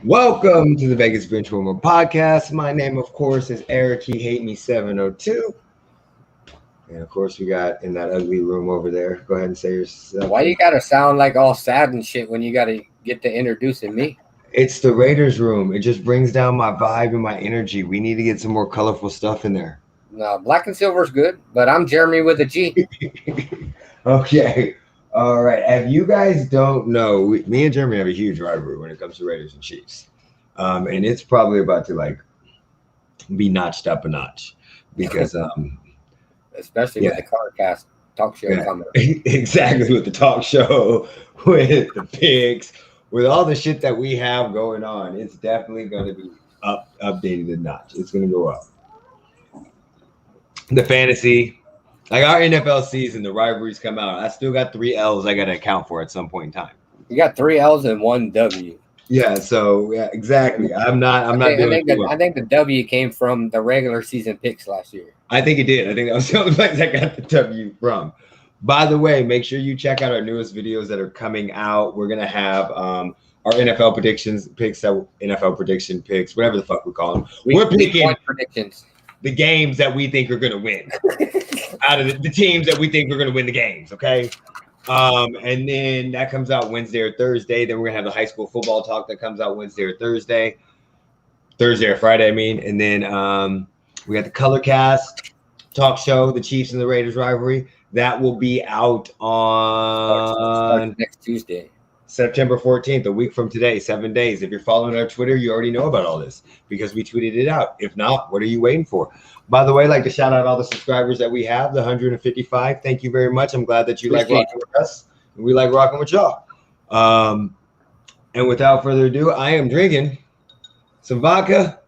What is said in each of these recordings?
Welcome to the Vegas Benchwarmer podcast. My name, of course, is Eric. He hate me 702. And of course, we got in that ugly room over there. Go ahead and say yourself. Why you gotta sound like all sad and shit when you gotta get to introducing me? It's the Raiders room. It just brings down my vibe and my energy. We need to get some more colorful stuff in there. No, black and silver's good, but I'm Jeremy with a G. Okay. All right. If you guys don't know, me and Jeremy have a huge rivalry when it comes to Raiders and Chiefs. And it's probably about to be notched up a notch because especially with the CarCast talk show coming. Exactly, with the talk show, with the picks, with all the shit that we have going on. It's definitely going to be updated a notch. It's going to go up. The fantasy, like our NFL season, the rivalries come out. I still got 3 L's I got to account for at some point in time. You got 3 L's and 1 W. Yeah, so yeah, exactly. I think the W came from the regular season picks last year. I think it did. I think that was the only place I got the W from. By the way, make sure you check out our newest videos that are coming out. We're gonna have our NFL predictions picks, NFL prediction picks, whatever the fuck we call them. We're picking predictions. The games that we think are gonna win out of the teams that we think are gonna win the games. Okay. And then that comes out Wednesday or Thursday. Then we're gonna have the high school football talk that comes out Wednesday or Thursday or Friday, I mean. And then we got the ColorCast talk show, the Chiefs and the Raiders rivalry. That will be out on next Tuesday, September 14th, a week from today, 7 days. If you're following our Twitter, you already know about all this because we tweeted it out. If not, what are you waiting for? By the way, I'd like to shout out all the subscribers that we have, the 155. Thank you very much. I'm glad that you like rocking with us. And we like rocking with y'all. And without further ado, I am drinking some vodka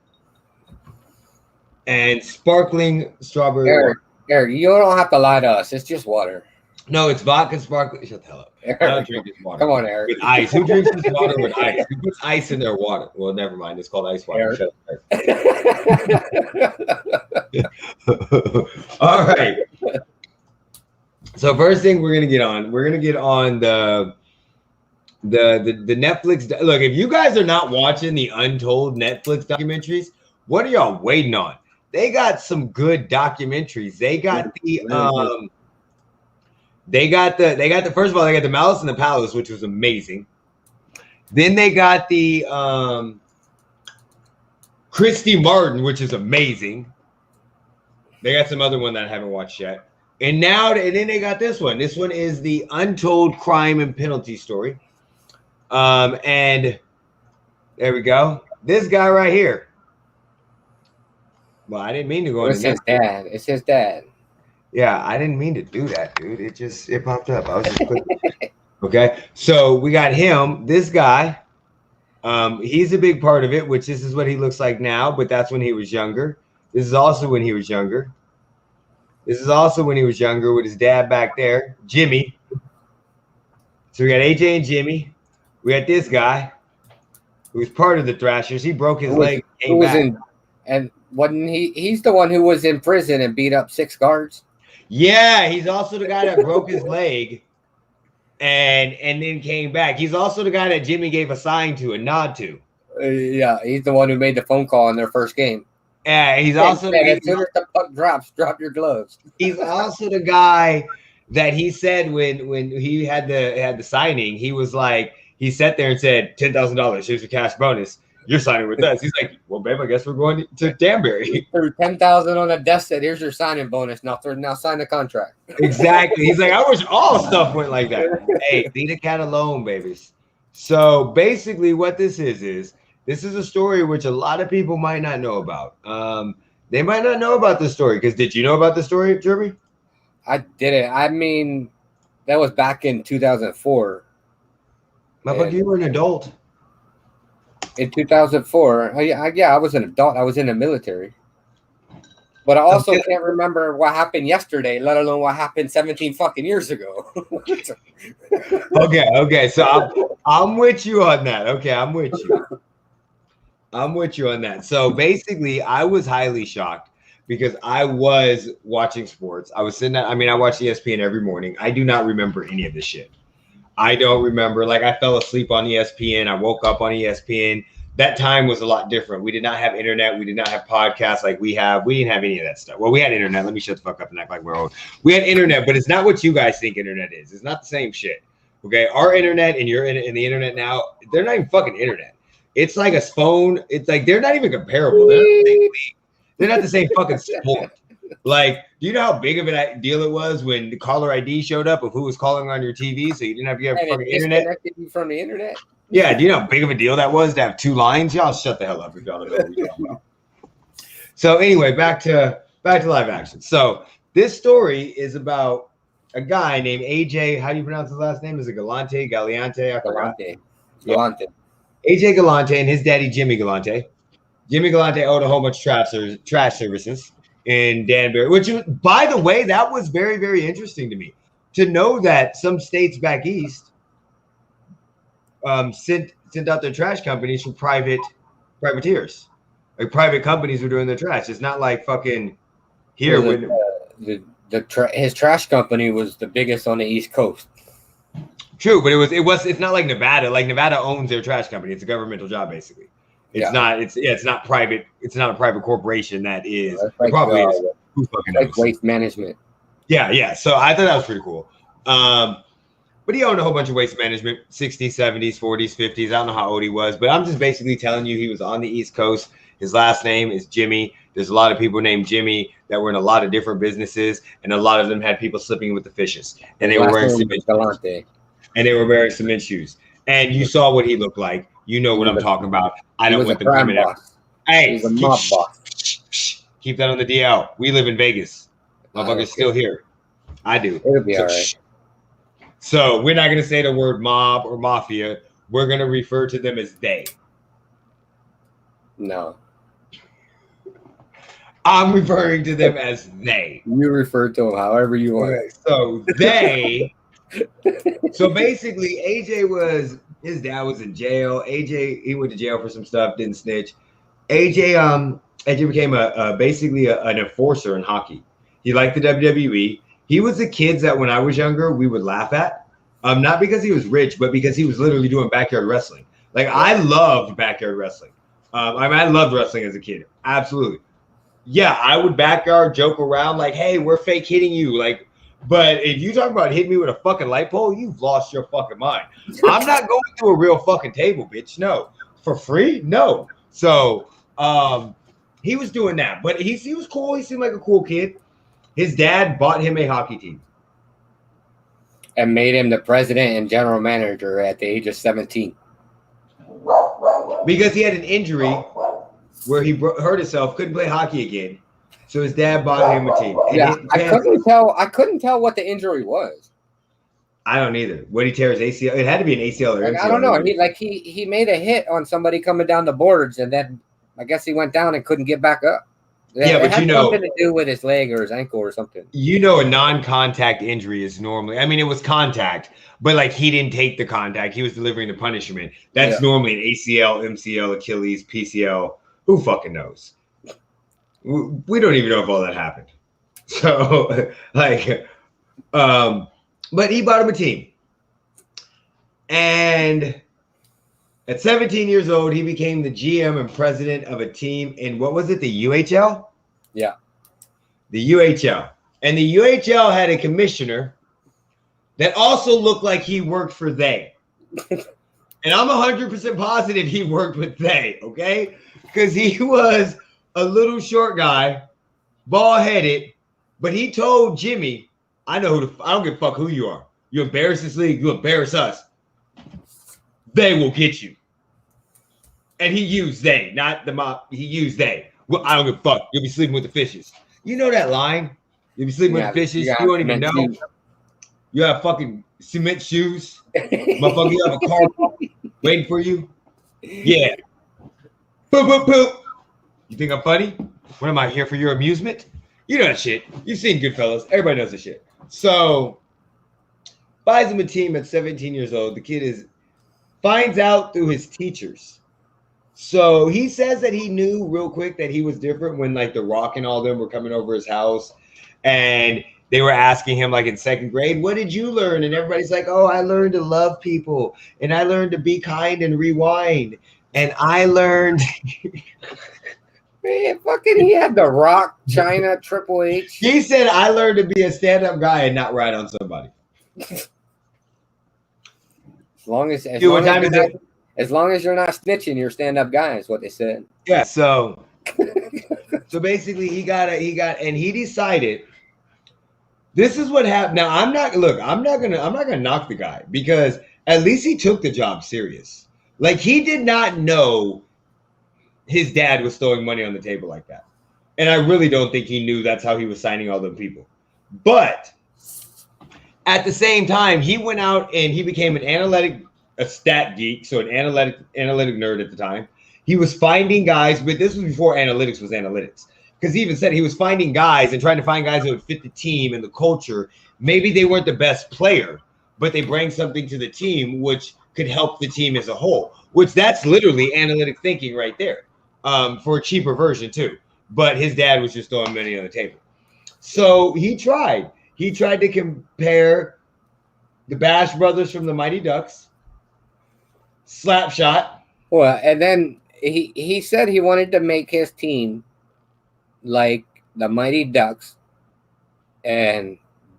and sparkling strawberry water. Eric, you don't have to lie to us. It's just water. No, it's vodka sparkling. Shut the hell up. Eric, I don't drink this water. Come on, Eric. With ice. Who drinks this water with ice? Who puts ice in their water? Well, never mind. It's called ice water. Shut up. All right. So first thing we're gonna get on the Netflix. Look, if you guys are not watching the Untold Netflix documentaries, what are y'all waiting on? They got some good documentaries. They got the first of all, they got the Malice in the Palace, which was amazing. Then they got the Christy Martin, which is amazing. They got some other one that I haven't watched yet. And then they got this one. This one is the Untold Crime and Penalties story. And there we go. This guy right here. Well, I didn't mean to go into his dad. It's his dad. Yeah, I didn't mean to do that, dude. It popped up. I was just clicking. Okay, so we got him. This guy, he's a big part of it, which this is what he looks like now, but that's when he was younger. This is also when he was younger. This is also when he was younger with his dad back there, Jimmy. So we got AJ and Jimmy. We got this guy who was part of the Thrashers. He broke his leg. And wasn't he's the one who was in prison and beat up 6 guards? Yeah, he's also the guy that broke his leg and then came back. He's also the guy that Jimmy gave a sign to, a nod to. Yeah, he's the one who made the phone call in their first game. Yeah, he's also as soon as the puck drops, drop your gloves. He's also the guy that he said when he had the signing, he was like, he sat there and said, $10,000, here's your cash bonus. You're signing with us. He's like, well, babe, I guess we're going to Danbury. Threw $10,000 on the desk. Said, here's your signing bonus. Now sign the contract. Exactly. He's like, I wish all stuff went like that. Hey, leave the cat alone, babies. So basically, what this is this is a story which a lot of people might not know about. They might not know about this story because did you know about the story, Jeremy? I didn't. I mean, that was back in 2004. Motherfucker, you were an adult. In 2004, yeah, I was an adult. I was in the military. But I also can't remember what happened yesterday, let alone what happened 17 fucking years ago. Okay. So I'm with you on that. Okay, I'm with you on that. So basically, I was highly shocked because I was watching sports. I was sitting I watch ESPN every morning. I do not remember any of this shit. I don't remember. Like, I fell asleep on ESPN. I woke up on ESPN. that time was a lot different. We did not have internet. We did not have podcasts like we have. We didn't have any of that stuff. Well, we had internet. Let me shut the fuck up and act like we're old. We had internet, but it's not what you guys think internet is. It's not the same shit. Okay, our internet and your in the internet now, they're not even fucking internet. It's like a phone. It's like they're not even comparable. They're not the same fucking sport. Like, do you know how big of a deal it was when the caller ID showed up of who was calling on your TV, so you didn't have to get fucking internet? Disconnected you from the internet. Yeah, do you know how big of a deal that was to have 2 lines? Y'all shut the hell up if y'all don't know what we're talking about. So anyway, back to live action. So this story is about a guy named AJ. How do you pronounce his last name? Is it Galante? Galiante? I forgot. Galante. AJ Galante and his daddy Jimmy Galante. Jimmy Galante owed a whole bunch of trash services in Danbury, which, by the way, that was very, very interesting to me to know that some states back east sent out their trash companies for privateers. Like private companies were doing their trash. It's not like fucking here. His trash company was the biggest on the East Coast. True, but it's not like Nevada. Like Nevada owns their trash company. It's a governmental job basically. It's not private. It's not a private corporation that is. Like, probably is. Who fucking knows? Like waste management. Yeah. So I thought that was pretty cool. But he owned a whole bunch of waste management, 60s, 70s, 40s, 50s. I don't know how old he was, but I'm just basically telling you he was on the East Coast. His last name is Jimmy. There's a lot of people named Jimmy that were in a lot of different businesses, and a lot of them had people slipping with the fishes. And they were wearing cement shoes. And you saw what he looked like. You know what I'm talking about. I don't want them coming out. Hey, he's a mob boss. Keep that on the DL. We live in Vegas. Motherfucker's still here. I do. It'll be all right. So we're not going to say the word mob or mafia. We're going to refer to them as they. No. I'm referring to them as they. You refer to them however you want. Okay, so they. So basically, his dad was in jail. He went to jail for some stuff, didn't snitch. AJ became basically an enforcer in hockey. He liked the WWE. He was the kids that when I was younger, we would laugh at. Not because he was rich, but because he was literally doing backyard wrestling. Like, I loved backyard wrestling. I loved wrestling as a kid. Absolutely. Yeah, I would backyard joke around like, hey, we're fake hitting you. Like, but if you talk about hitting me with a fucking light pole, you've lost your fucking mind. I'm not going to a real fucking table, bitch. No. For free? No. So he was doing that. But he was cool. He seemed like a cool kid. His dad bought him a hockey team. And made him the president and general manager at the age of 17. Because he had an injury where he hurt himself, couldn't play hockey again. So his dad bought him a team. And I couldn't tell what the injury was. I don't either. What, he tear his ACL? It had to be an ACL or MCL. I don't know. He made a hit on somebody coming down the boards, and then I guess he went down and couldn't get back up. Yeah, but it had something to do with his leg or his ankle or something. You know, a non-contact injury is normally, I mean, it was contact, but like he didn't take the contact. He was delivering the punishment. That's normally an ACL, MCL, Achilles, PCL. Who fucking knows? We don't even know if all that happened. So, but he bought him a team. And at 17 years old, he became the GM and president of a team in, what was it, the UHL? Yeah. The UHL. And the UHL had a commissioner that also looked like he worked for they. And I'm 100% positive he worked with they, okay? Because he was a little short guy, bald-headed, but he told Jimmy, I don't give a fuck who you are. You embarrass this league, you embarrass us. They will get you. And he used they, not the mob. He used they. Well, I don't give a fuck. You'll be sleeping with the fishes. You know that line? You'll be sleeping with the fishes. You don't even know. Shoes. You have fucking cement shoes. Motherfucker, you have a car waiting for you. Yeah. Boop, boop, boop. You think I'm funny? What am I here for your amusement? You know that shit. You've seen Goodfellas. Everybody knows the shit. So, buys him a team at 17 years old. The kid finds out through his teachers. So he says that he knew real quick that he was different when like The Rock and all them were coming over his house and they were asking him like in second grade, what did you learn? And everybody's like, oh, I learned to love people and I learned to be kind and rewind. And I learned. Man, fucking, he had The Rock, China, Triple H. He said, I learned to be a stand-up guy and not ride on somebody. As long as you're not snitching, you're a stand-up guy, is what they said. Yeah, so basically he decided this is what happened. Now I'm not gonna knock the guy because at least he took the job serious. Like, he did not know his dad was throwing money on the table like that. And I really don't think he knew that's how he was signing all them people. But at the same time, he went out and he became a stat geek, so an analytic nerd at the time. He was finding guys, but this was before analytics was analytics. Because he even said he was finding guys and trying to find guys that would fit the team and the culture. Maybe they weren't the best player, but they bring something to the team which could help the team as a whole, which that's literally analytic thinking right there, for a cheaper version too. But his dad was just throwing money on the table. So he tried to compare the Bash Brothers from the Mighty Ducks, Slapshot. Well, and then he said he wanted to make his team like the Mighty Ducks and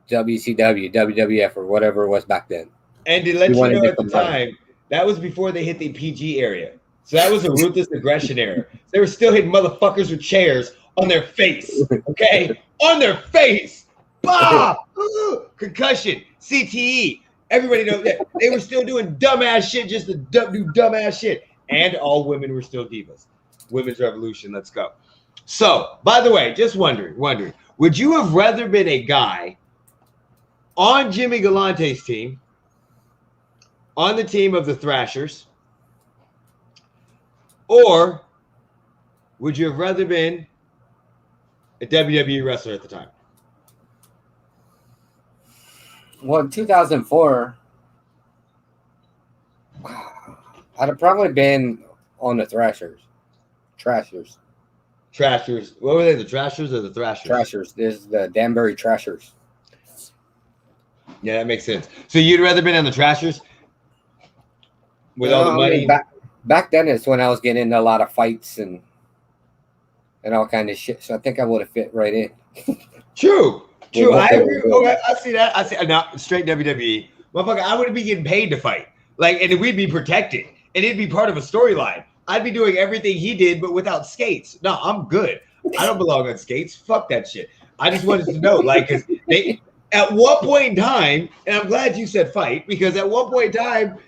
WCW, WWF, or whatever it was back then. And to let you know at the time, that was before they hit the PG area. So that was a ruthless aggression era. They were still hitting motherfuckers with chairs on their face, okay? On their face. Bah! Concussion, CTE. Everybody knows that. They were still doing dumbass shit just to do dumbass shit. And all women were still divas. Women's revolution, let's go. So, by the way, just wondering, would you have rather been a guy on Jimmy Galante's team, on the team of the Thrashers, or would you have rather been a WWE wrestler at the time? Well, in 2004, I'd have probably been on the Trashers. What were they, the Trashers or the Thrashers? Trashers. This is the Danbury Trashers. Yeah, that makes sense. So you'd rather been on the Trashers with all the money? Back then is when I was getting into a lot of fights and all kind of shit. So I think I would have fit right in. True. I agree. Okay, I see that. I see now straight WWE. Motherfucker, I wouldn't be getting paid to fight. Like, and we'd be protected. And it'd be part of a storyline. I'd be doing everything he did, but without skates. No, I'm good. I don't belong on skates. Fuck that shit. I just wanted to know, like, because they at one point in time, and I'm glad you said fight, because at one point in time,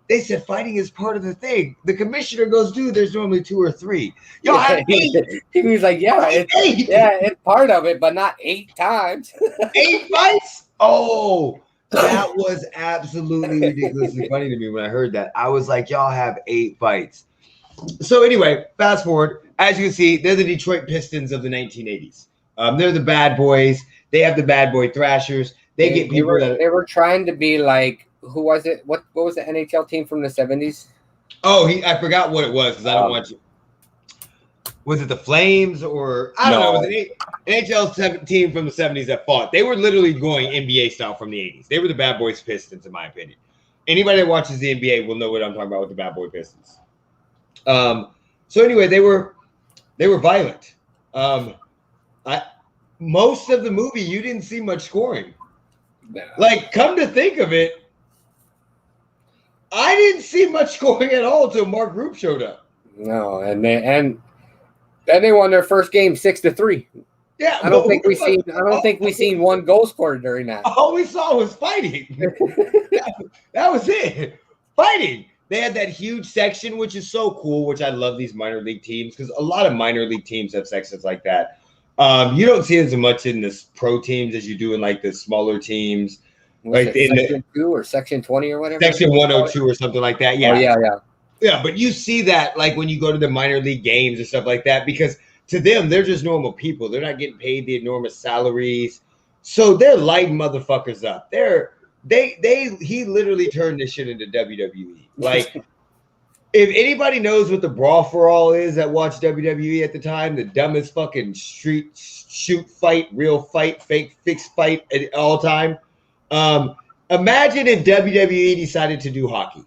they said fighting is part of the thing. The commissioner goes, dude, there's normally 2 or 3. Yo, I hate. He was like, it's part of it, but not 8 times. 8 fights? Oh, that was absolutely ridiculously funny to me when I heard that. I was like, y'all have 8 fights. So anyway, fast forward. As you can see, they're the Detroit Pistons of the 1980s. They're the bad boys. They have the bad boy Thrashers. They get people they were trying to be like, who was it? What was the NHL team from the 70s? Oh, I forgot what it was because I don't watch it. Was it the Flames or I don't know? It was an NHL team from the 70s that fought. They were literally going NBA style from the 80s. They were the bad boys Pistons, in my opinion. Anybody that watches the NBA will know what I'm talking about with the bad boy Pistons. So anyway, they were violent. Most of the movie, you didn't see much scoring. No. Like, come to think of it, I didn't see much scoring at all until Mark Roop showed up. No, and then they won their first game 6-3. Yeah, I don't think we seen one goal scored during that. All we saw was fighting. that was it, fighting. They had that huge section, which is so cool. Which I love these minor league teams because a lot of minor league teams have sections like that. You don't see as much in the pro teams as you do in like the smaller teams. Like in Section 2 or Section 20 or whatever. Section 102 or something like that. Yeah. Oh, yeah. Yeah, but you see that like when you go to the minor league games and stuff like that because to them, they're just normal people. They're not getting paid the enormous salaries. So they're lighting motherfuckers up. He literally turned this shit into WWE. Like, if anybody knows what the Brawl for All is that watched WWE at the time, the dumbest fucking street shoot fight, real fight, fake fixed fight at all time. Imagine if WWE decided to do hockey.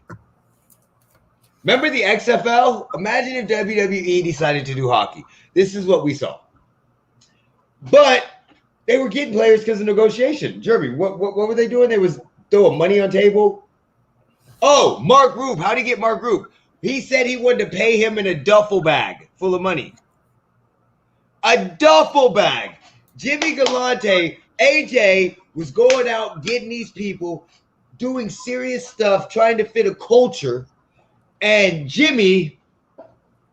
Remember the XFL? Imagine if WWE decided to do hockey. This is what we saw. But they were getting players because of negotiation. Jeremy, what were they doing? They was throwing money on table. Oh, Mark Roop. How did he get Mark Roop? He said he wanted to pay him in a duffel bag full of money. A duffel bag. Jimmy Galante, AJ was going out getting these people, doing serious stuff, trying to fit a culture. And Jimmy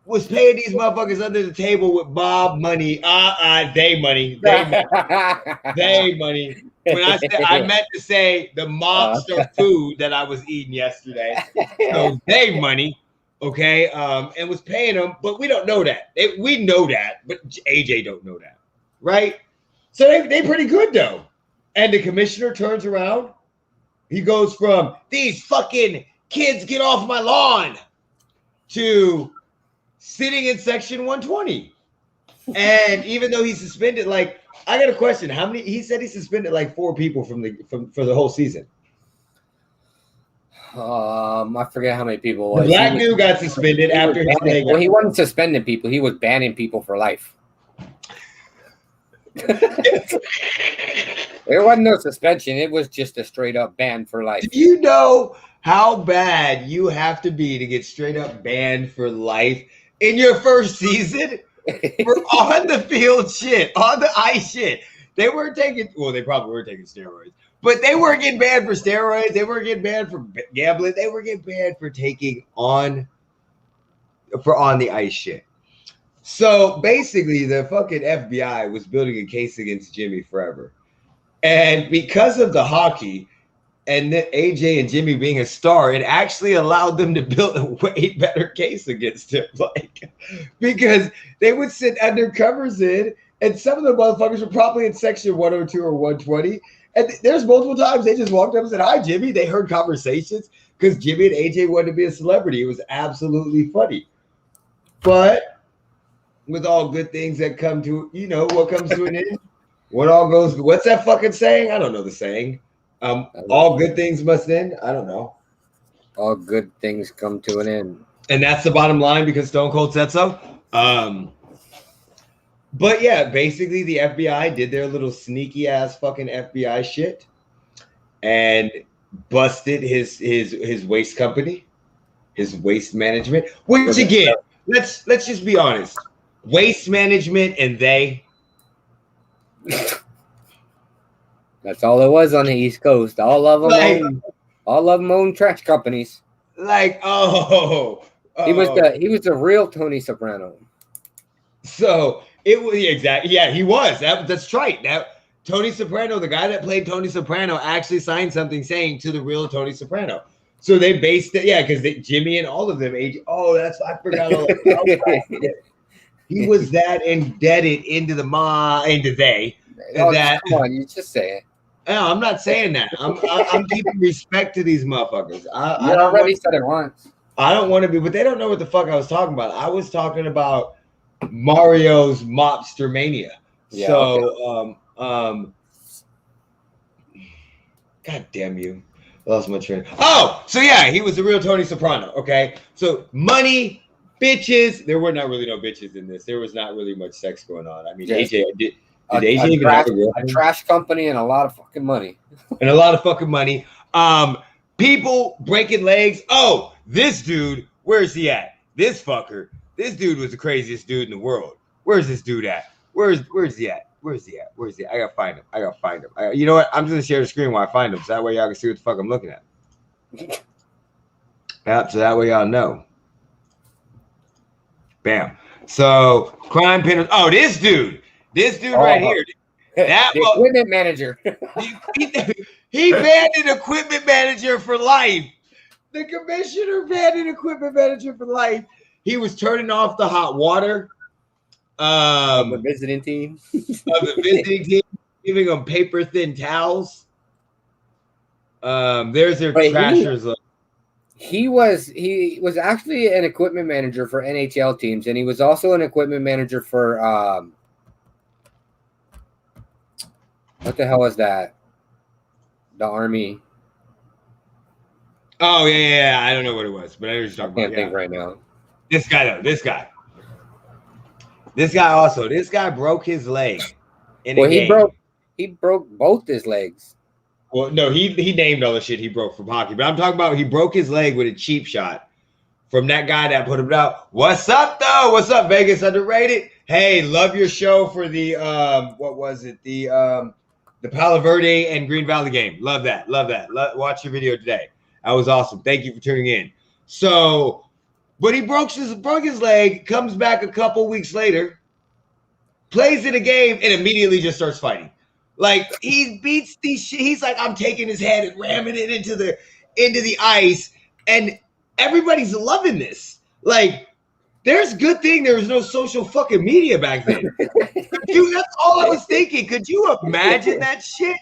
was paying these motherfuckers under the table with Bob money. They money. They money. When I said, I meant to say the monster food that I was eating yesterday. So they money, okay, and was paying them, but we don't know that. We know that, but AJ don't know that, right? So they pretty good though. And the commissioner turns around. He goes from these fucking kids get off my lawn to sitting in section 120. And even though he's suspended, like, I got a question. How many? He said he suspended like 4 people for the whole season. I forget how many people it was. The black dude got suspended after his leg. Well, he wasn't suspending people. He was banning people for life. There wasn't no suspension. It was just a straight up ban for life. Do you know how bad you have to be to get straight up banned for life in your first season? For on the field shit, on the ice shit. They weren't taking, well, they probably were taking steroids, but they weren't getting banned for steroids. They weren't getting banned for gambling. They were getting banned for taking on the ice shit. So basically, the fucking FBI was building a case against Jimmy forever. And because of the hockey and then AJ and Jimmy being a star, it actually allowed them to build a way better case against him. Like, because they would sit undercovers in, and some of the motherfuckers were probably in section 102 or 120. And there's multiple times they just walked up and said, "Hi, Jimmy." They heard conversations because Jimmy and AJ wanted to be a celebrity. It was absolutely funny. But with all good things that come to, what comes to an end? What's that fucking saying? I don't know the saying. All good things must end. I don't know. All good things come to an end. And that's the bottom line because Stone Cold said so. But yeah, basically the FBI did their little sneaky ass fucking FBI shit and busted his waste company, his waste management. Which again, let's just be honest. Waste management and they. That's all it was on the East Coast. All of them own trash companies. Like, he was the real Tony Soprano. So it was exactly, yeah, he was. That's right. That Tony Soprano, the guy that played Tony Soprano, actually signed something saying to the real Tony Soprano. So they based it, yeah, because Jimmy and all of them. I forgot all that. He was that indebted into they. That, come on, you just say it. No, I'm not saying that. I'm keeping respect to these motherfuckers. I already said it once. I don't want to be, but they don't know what the fuck I was talking about. I was talking about Mario's Mobster Mania. Yeah, so, okay. God damn you. I lost my train. Oh, so yeah, he was the real Tony Soprano. Okay. So money, bitches. There were not really no bitches in this. There was not really much sex going on. I mean, AJ did AJ even have a trash company and a lot of fucking money. And a lot of fucking money. People breaking legs. Oh, this dude, where's he at? This fucker. This dude was the craziest dude in the world. Where's this dude at? Where's he at? Where's he at? I gotta find him. You know what? I'm just gonna share the screen while I find him, so that way y'all can see what the fuck I'm looking at. Yep, so that way y'all know. Bam. So crime penalty. Oh, this dude right here. That the equipment manager. He banned an equipment manager for life. The commissioner banned an equipment manager for life. He was turning off the hot water. The visiting team. Giving them paper thin towels. There's their trashers. He was actually an equipment manager for NHL teams, and he was also an equipment manager for what the hell is that? The Army. Oh yeah. I don't know what it was, but I was I talking can't about. think right now. This guy though. This guy also. This guy broke his leg in a Well, game. he broke both his legs. Well, no, he named all the shit he broke from hockey, but I'm talking about he broke his leg with a cheap shot from that guy that put him out. What's up though? What's up, Vegas Underrated? Hey, love your show for the what was it? The Palo Verde and Green Valley game. Love that. Watch your video today. That was awesome. Thank you for tuning in. So, but he broke his leg, comes back a couple weeks later, plays in a game, and immediately just starts fighting. Like he beats these shit. He's like, I'm taking his head and ramming it into the ice, and everybody's loving this. Like, there's good thing there was no social fucking media back then. Dude, that's all I was thinking. Could you imagine that shit?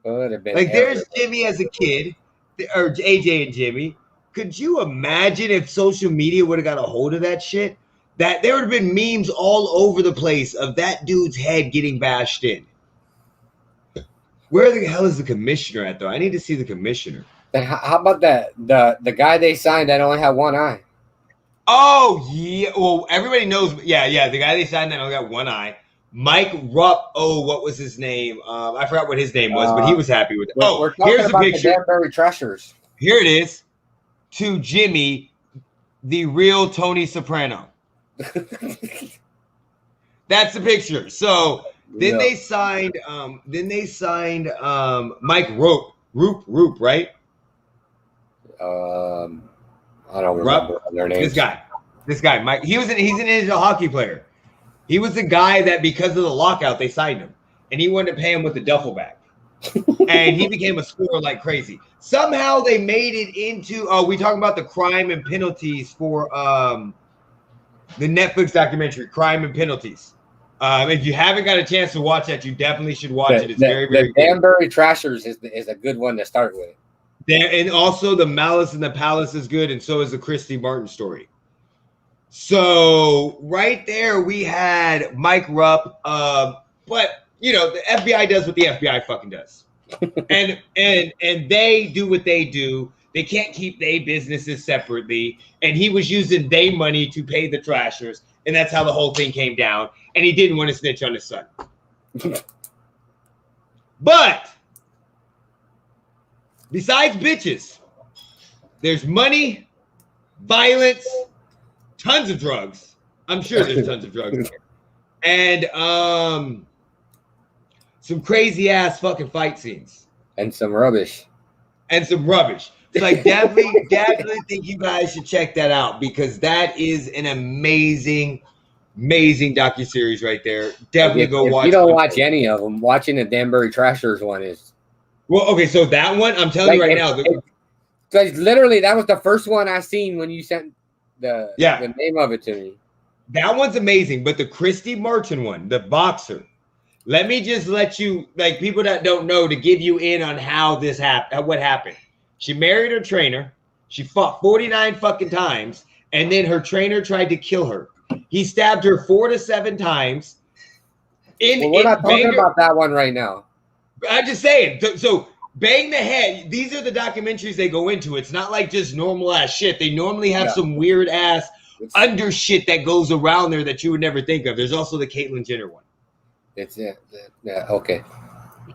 Like, there's Jimmy as a kid, or AJ and Jimmy. Could you imagine if social media would have got a hold of that shit? That there would have been memes all over the place of that dude's head getting bashed in. Where the hell is the commissioner at, though? I need to see the commissioner. Then how about the guy they signed that only had one eye? Oh, yeah. Well, everybody knows. Yeah. The guy they signed that only got one eye. Mike Rupp. Oh, what was his name? I forgot what his name was, but he was happy with it. We're here's the picture. The Danbury Trashers. Here it is. To Jimmy, the real Tony Soprano. That's the picture. So then they signed Mike Roop, right? I don't remember their names. This guy, Mike. He's an hockey player. He was the guy that because of the lockout they signed him, and he wanted to pay him with the duffel bag, and he became a scorer like crazy. Somehow they made it into. Oh, we talking about the Crime and Penalties for the Netflix documentary, Crime and Penalties. If you haven't got a chance to watch that, you definitely should watch it. It's very the Danbury Trashers is a good one to start with. There, and also the Malice in the Palace is good, and so is the Christy Martin story. So right there we had Mike Rupp, but you know the FBI does what the FBI fucking does, and they do what they do. They can't keep their businesses separately, and he was using their money to pay the trashers, and that's how the whole thing came down. And he didn't want to snitch on his son, but. Besides bitches, there's money, violence, tons of drugs. I'm sure there's tons of drugs. And some crazy ass fucking fight scenes. And some rubbish. So I definitely think you guys should check that out because that is an amazing docuseries right there. Definitely go watch it. If you don't watch any of them, watching the Danbury Trashers one is. Well, okay, so that one, I'm telling you right now. Because literally, that was the first one I seen when you sent the name of it to me. That one's amazing, but the Christy Martin one, the boxer, let me just let you, like people that don't know, to give you in on how this happened, what happened. She married her trainer. She fought 49 fucking times, and then her trainer tried to kill her. He stabbed her 4 to 7 times. We're not talking about that one right now. I'm just saying. So bang the head. These are the documentaries they go into. It's not like just normal ass shit. They normally have some weird ass under shit that goes around there that you would never think of. There's also the Caitlyn Jenner one. It's okay.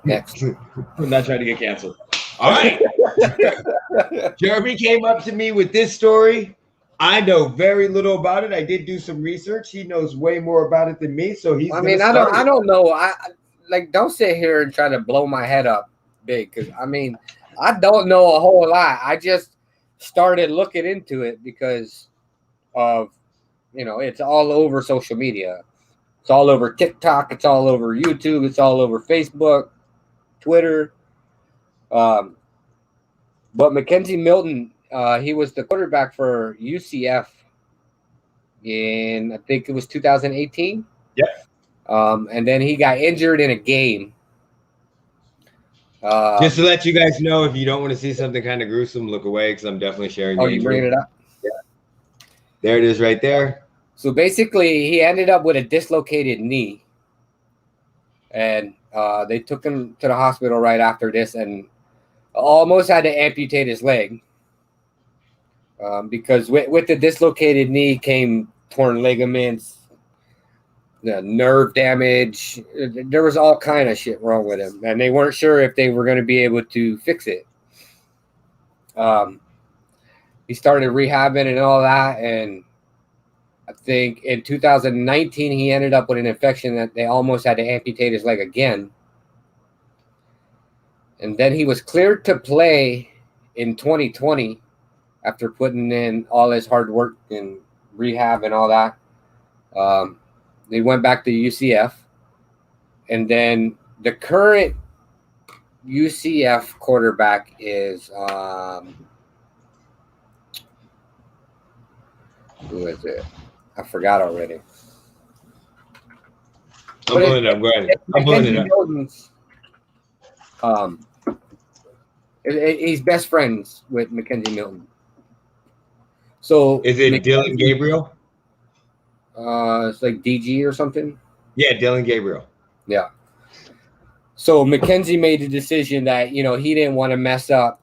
Next. I'm not trying to get canceled. All right. Jeremy came up to me with this story. I know very little about it. I did do some research. He knows way more about it than me. So he's. I don't know. Don't sit here and try to blow my head up big because I don't know a whole lot. I just started looking into it because of it's all over social media. It's all over TikTok. It's all over YouTube. It's all over Facebook, Twitter. But McKenzie Milton, he was the quarterback for UCF in I think it was 2018. Yep. And then he got injured in a game. Just to let you guys know, if you don't want to see something kind of gruesome, look away because I'm definitely sharing. Oh, you bringing it up? Yeah. There it is right there. So basically, he ended up with a dislocated knee. And they took him to the hospital right after this and almost had to amputate his leg. because with the dislocated knee came torn ligaments, the nerve damage. There was all kind of shit wrong with him, and they weren't sure if they were going to be able to fix it. He started rehabbing and all that, and I think in 2019 he ended up with an infection that they almost had to amputate his leg again. And then he was cleared to play in 2020 after putting in all his hard work and rehab and all that. They went back to UCF. And then the current UCF quarterback is who is it? I forgot already. I'm pulling it up. Go ahead. I'm pulling it up. He's best friends with McKenzie Milton. So is it Dylan Gabriel? It's like DG or something. Yeah, Dylan Gabriel. Yeah. So McKenzie made the decision that, he didn't want to mess up,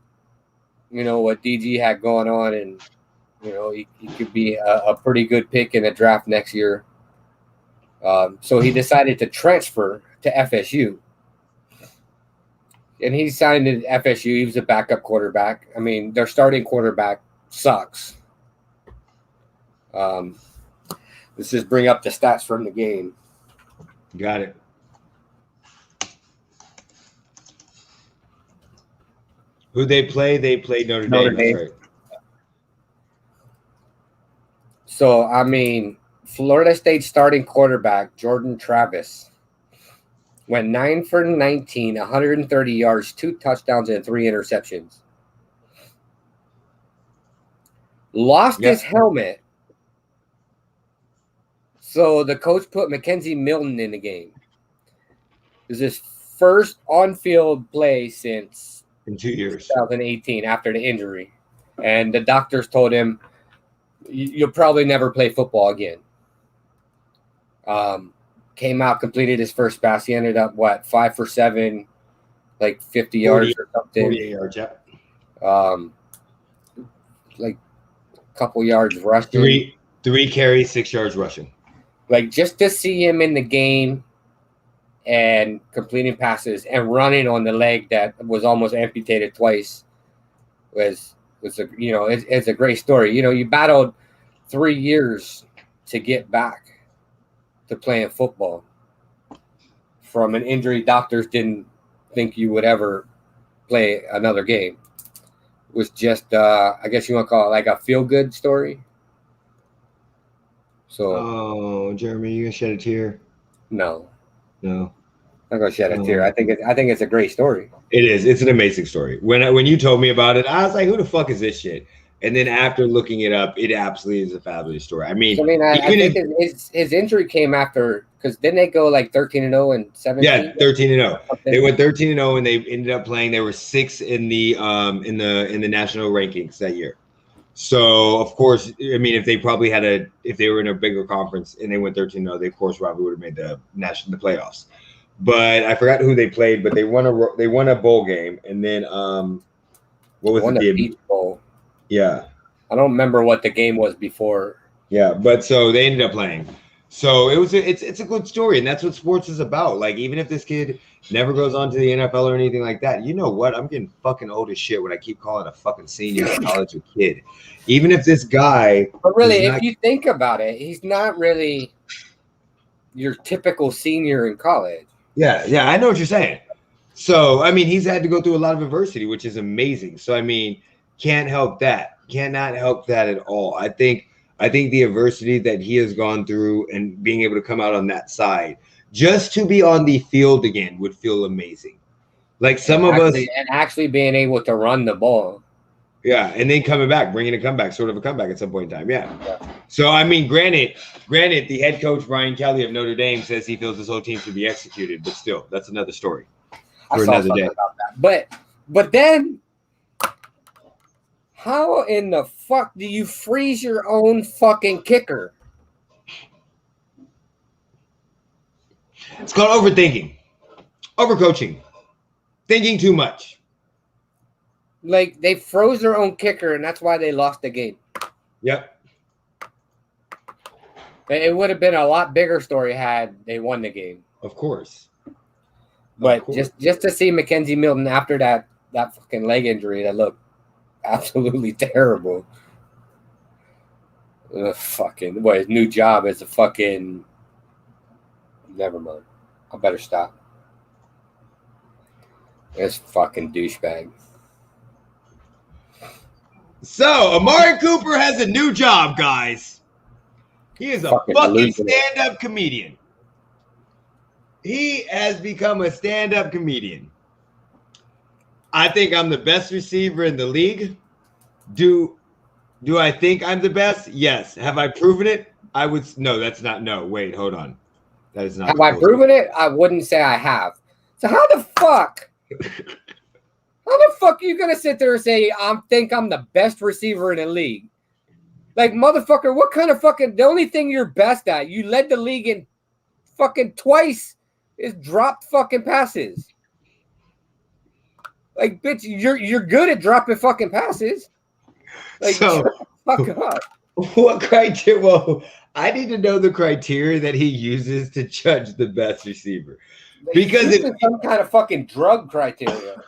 what DG had going on, and he could be a pretty good pick in the draft next year. So he decided to transfer to FSU. And he signed at FSU. He was a backup quarterback. I mean, their starting quarterback sucks. Let's just bring up the stats from the game. Got it. Who they play? They played Notre Dame. Right. So, I mean, Florida State starting quarterback Jordan Travis went 9 for 19, 130 yards, 2 touchdowns, and 3 interceptions. Lost his helmet. So the coach put McKenzie Milton in the game. It was his first on-field play since in 2 years, 2018, after the injury. And the doctors told him, you'll probably never play football again. Came out, completed his first pass. He ended up, 5 for 7, like 50 yards or something. 48 yards, yeah. Like a couple yards rushing. 3 carries, 6 yards rushing. Like, just to see him in the game and completing passes and running on the leg that was almost amputated twice was it's a great story. You battled 3 years to get back to playing football from an injury doctors didn't think you would ever play another game. It was just, I guess you want to call it like a feel-good story. So, Jeremy, you gonna shed a tear? No. I'm not gonna shed a tear. I think it's a great story. It is. It's an amazing story. When you told me about it, I was like, "Who the fuck is this shit?" And then after looking it up, it absolutely is a fabulous story. I think his injury came after, because didn't they go like 13-0 and 17? Yeah, 13-0. They went 13-0 and they ended up playing. They were 6th in the national rankings that year. So of course, I mean, if they were in a bigger conference and they went 13-0, they of course probably would have made the playoffs. But I forgot who they played, but they won a bowl game, and then what was it? The Beach Bowl. Yeah, I don't remember what the game was before. Yeah, but so they ended up playing. So it's a good story, and that's what sports is about. Like, even if this kid never goes on to the NFL or anything like that, you know what? I'm getting fucking old as shit when I keep calling a fucking senior in college a kid. Even if this guy, but really, if you think about it, he's not really your typical senior in college. Yeah, I know what you're saying. So I mean, he's had to go through a lot of adversity, which is amazing. So I mean, can't help that. Cannot help that at all. I think the adversity that he has gone through and being able to come out on that side, just to be on the field again, would feel amazing. Like some of us, and actually being able to run the ball. Yeah, and then coming back, bringing a comeback, sort of a comeback at some point in time. Yeah. So I mean, granted, the head coach Brian Kelly of Notre Dame says he feels this whole team should be executed, but still, that's another story for another day. About that. But then, how in the fuck do you freeze your own fucking kicker? It's called overthinking, overcoaching, thinking too much. Like, they froze their own kicker, and that's why they lost the game. Yep. It would have been a lot bigger story had they won the game. Of course. But just to see McKenzie Milton after that fucking leg injury that looked absolutely terrible. His new job is a fucking. Never mind. I better stop. This fucking douchebag. So, Amari Cooper has a new job, guys. He is a fucking stand-up comedian. He has become a stand-up comedian. I think I'm the best receiver in the league. Do I think I'm the best? Yes. Have I proven it? I would. No, that's not. No, wait, hold on. That is not. Have I proven it? I wouldn't say I have. So how the fuck? How the fuck are you gonna sit there and say I think I'm the best receiver in the league? Like, motherfucker, what kind of fucking? The only thing you're best at, you led the league in fucking twice, is dropped fucking passes. Like, bitch, you're good at dropping fucking passes. Like, so, fuck up. What criteria? Well, I need to know the criteria that he uses to judge the best receiver. Like, because it's some kind of fucking drug criteria.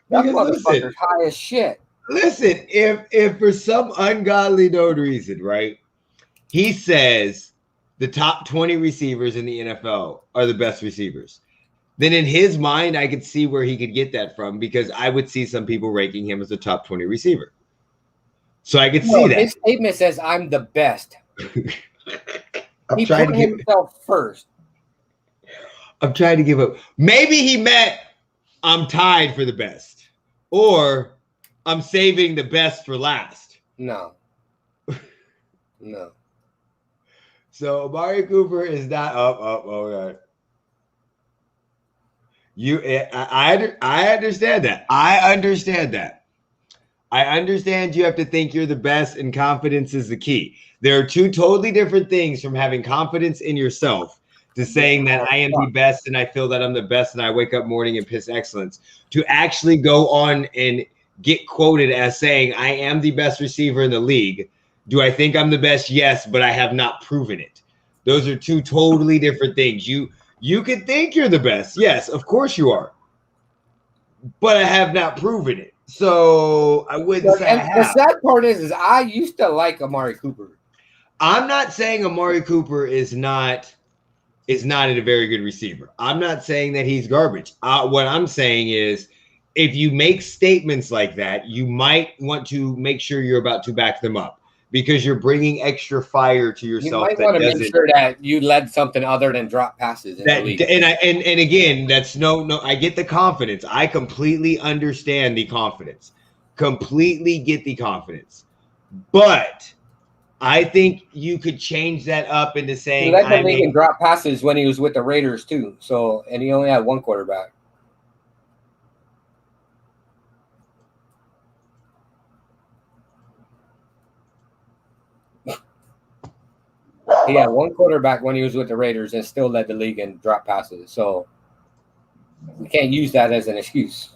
That motherfucker's high as shit. Listen, if for some ungodly known reason, right, he says the top 20 receivers in the NFL are the best receivers, then in his mind, I could see where he could get that from, because I would see some people ranking him as a top 20 receiver. So I could see that. His statement says, I'm the best. He put himself first. I'm trying to give up. Maybe he meant I'm tied for the best, or I'm saving the best for last. No. No. So Amari Cooper is not up. Oh God. I understand that. I understand that. I understand you have to think you're the best, and confidence is the key. There are two totally different things from having confidence in yourself to saying that I am the best and I feel that I'm the best and I wake up morning and piss excellence, to actually go on and get quoted as saying I am the best receiver in the league. Do I think I'm the best? Yes, but I have not proven it. Those are two totally different things. You can think you're the best. Yes, of course you are. But I have not proven it. So I wouldn't say I have. The sad part is I used to like Amari Cooper. I'm not saying Amari Cooper is not a very good receiver. I'm not saying that he's garbage. What I'm saying is, if you make statements like that, you might want to make sure you're about to back them up, because you're bringing extra fire to yourself. You might want to make sure that you led something other than drop passes in the league. And again, that's no. I get the confidence. I completely understand the confidence. Completely get the confidence. But I think you could change that up into saying he led the league in drop passes when he was with the Raiders too. So, and he only had one quarterback. He had one quarterback when he was with the Raiders and still led the league in drop passes. So we can't use that as an excuse.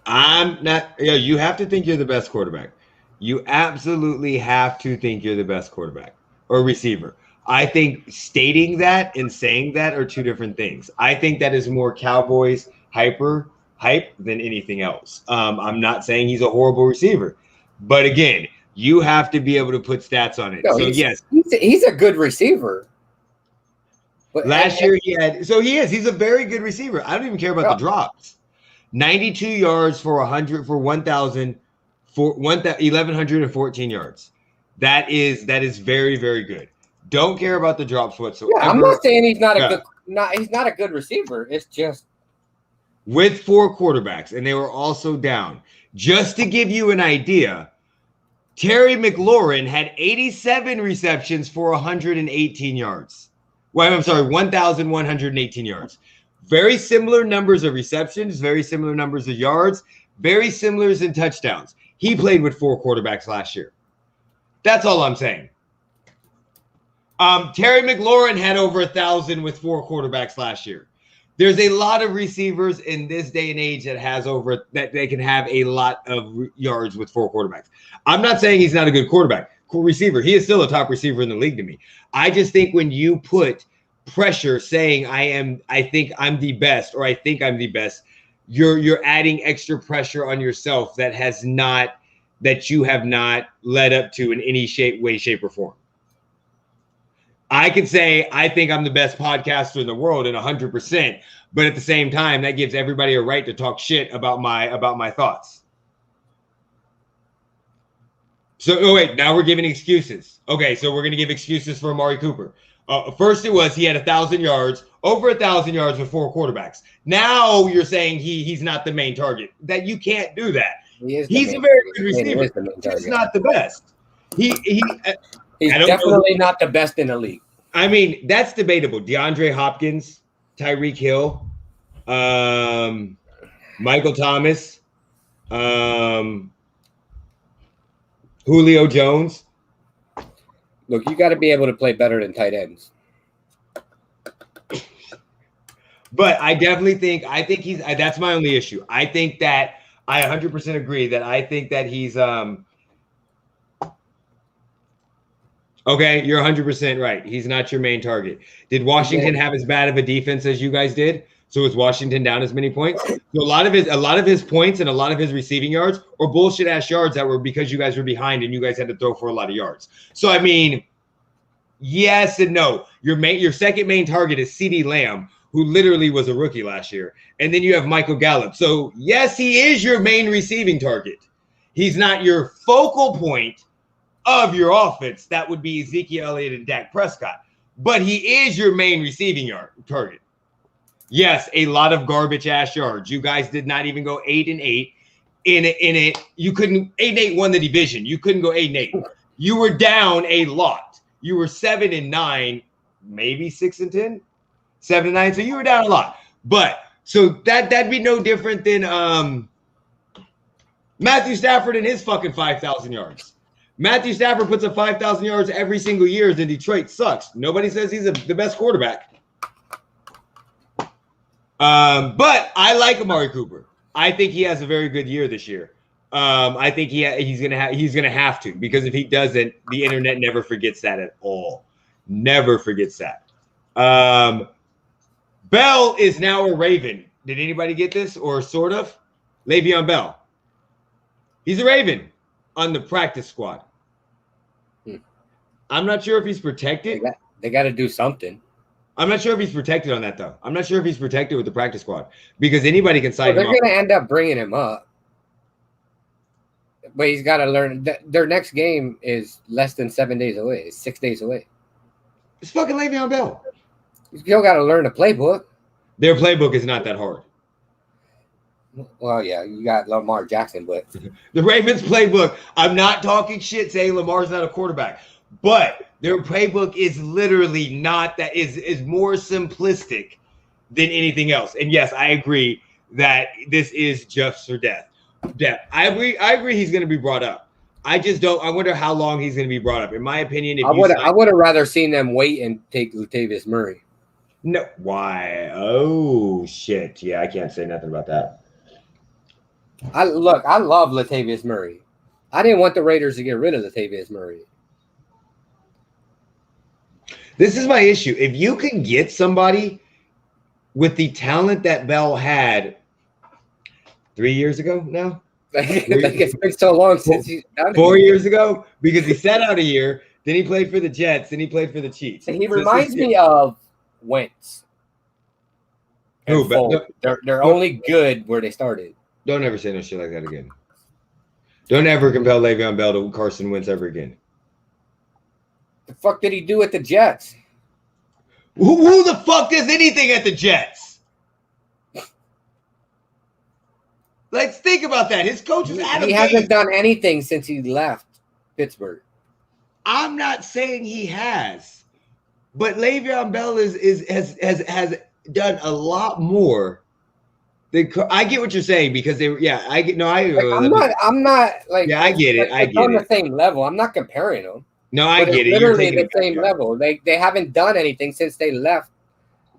I'm not. You have to think you're the best quarterback. You absolutely have to think you're the best quarterback or receiver. I think stating that and saying that are two different things. I think that is more Cowboys hype than anything else. I'm not saying he's a horrible receiver, but again, you have to be able to put stats on it. No, so yes, he's a good receiver. But last year he had. So he is. He's a very good receiver. I don't even care about the drops. 92 yards for 1,114 yards. That is very, very good. Don't care about the drops whatsoever. Yeah, I'm not saying he's not a good receiver. It's just with four quarterbacks, and they were also down. Just to give you an idea, Terry McLaurin had 87 receptions for 118 yards. Well, I'm sorry, 1,118 yards. Very similar numbers of receptions, very similar numbers of yards, very similar in touchdowns. He played with four quarterbacks last year. That's all I'm saying. Terry McLaurin had over 1,000 with 4 quarterbacks last year. There's a lot of receivers in this day and age that they can have a lot of yards with 4 quarterbacks. I'm not saying he's not a good receiver. He is still a top receiver in the league to me. I just think when you put pressure saying I think I'm the best, or I think I'm the best, you're adding extra pressure on yourself that you have not led up to in any way, shape, or form. I could say I think I'm the best podcaster in the world and 100%, but at the same time, that gives everybody a right to talk shit about my thoughts. So, wait, now we're giving excuses. Okay, so we're going to give excuses for Amari Cooper. First, it was he had 1,000 yards, over 1,000 yards with 4 quarterbacks. Now you're saying he's not the main target. That you can't do that. He's a very good receiver. He's not the best. He's definitely not the best in the league. I mean, that's debatable. DeAndre Hopkins, Tyreek Hill, Michael Thomas, Julio Jones. Look, you got to be able to play better than tight ends. But I definitely think that's my only issue. I think that I 100% agree that I think that he's okay, you're 100% right. He's not your main target. Did Washington have as bad of a defense as you guys did? So is Washington down as many points? So a lot of his points and a lot of his receiving yards were bullshit ass yards that were because you guys were behind and you guys had to throw for a lot of yards. So I mean, yes and no. Your second main target is CeeDee Lamb, who literally was a rookie last year, and then you have Michael Gallup. So yes, he is your main receiving target. He's not your focal point of your offense. That would be Ezekiel Elliott and Dak Prescott. But he is your main receiving target. Yes, a lot of garbage ass yards. You guys did not even go 8-8 in it. You couldn't 8-8 won the division. You couldn't go 8-8. You were down a lot. You were 7-9, maybe 6-10, 7-9. So you were down a lot. But so that'd be no different than Matthew Stafford and his fucking 5,000 yards. Matthew Stafford puts up 5,000 yards every single year, and Detroit sucks. Nobody says he's the best quarterback. But I like Amari Cooper. I think he has a very good year this year. I think he's gonna have to, because if he doesn't, the internet never forgets that at all. Never forgets that. Bell is now a Raven. Did anybody get this, or sort of? Le'Veon Bell. He's a Raven on the practice squad. I'm not sure if he's protected. They got to do something. I'm not sure if he's protected on that, though. I'm not sure if he's protected with the practice squad, because anybody can sign him up. They're going to end up bringing him up. But he's got to learn. Their next game is less than 7 days away. It's 6 days away. It's fucking Le'Veon Bell. You still got to learn the playbook. Their playbook is not that hard. Well, yeah, you got Lamar Jackson, but the Ravens playbook, I'm not talking shit saying Lamar's not a quarterback, but their playbook is literally not that, is more simplistic than anything else. And yes, I agree that this is just for death. I agree he's going to be brought up. I just don't. I wonder how long he's going to be brought up. In my opinion, I would have rather seen them wait and take Latavius Murray. No, why? Oh shit! Yeah, I can't say nothing about that. I love Latavius Murray. I didn't want the Raiders to get rid of Latavius Murray. This is my issue. If you can get somebody with the talent that Bell had 3 years ago now. It's been so long since he's done 4 years ago, because he sat out a year, then he played for the Jets, then he played for the Chiefs. And he reminds me of Wentz. Who? They're only good where they started. Don't ever say no shit like that again. Don't ever compare Le'Veon Bell to Carson Wentz ever again. The fuck did he do at the Jets? Who the fuck does anything at the Jets? Let's think about that. His coach is Adam He hasn't done anything since he left Pittsburgh. I'm not saying he has, but Le'Veon Bell has done a lot more I get what you're saying because they. Yeah, I get. No, I'm not like. Yeah, I get it. I get on it. the same level. I'm not comparing them. No, I get it. Literally the same level. They haven't done anything since they left.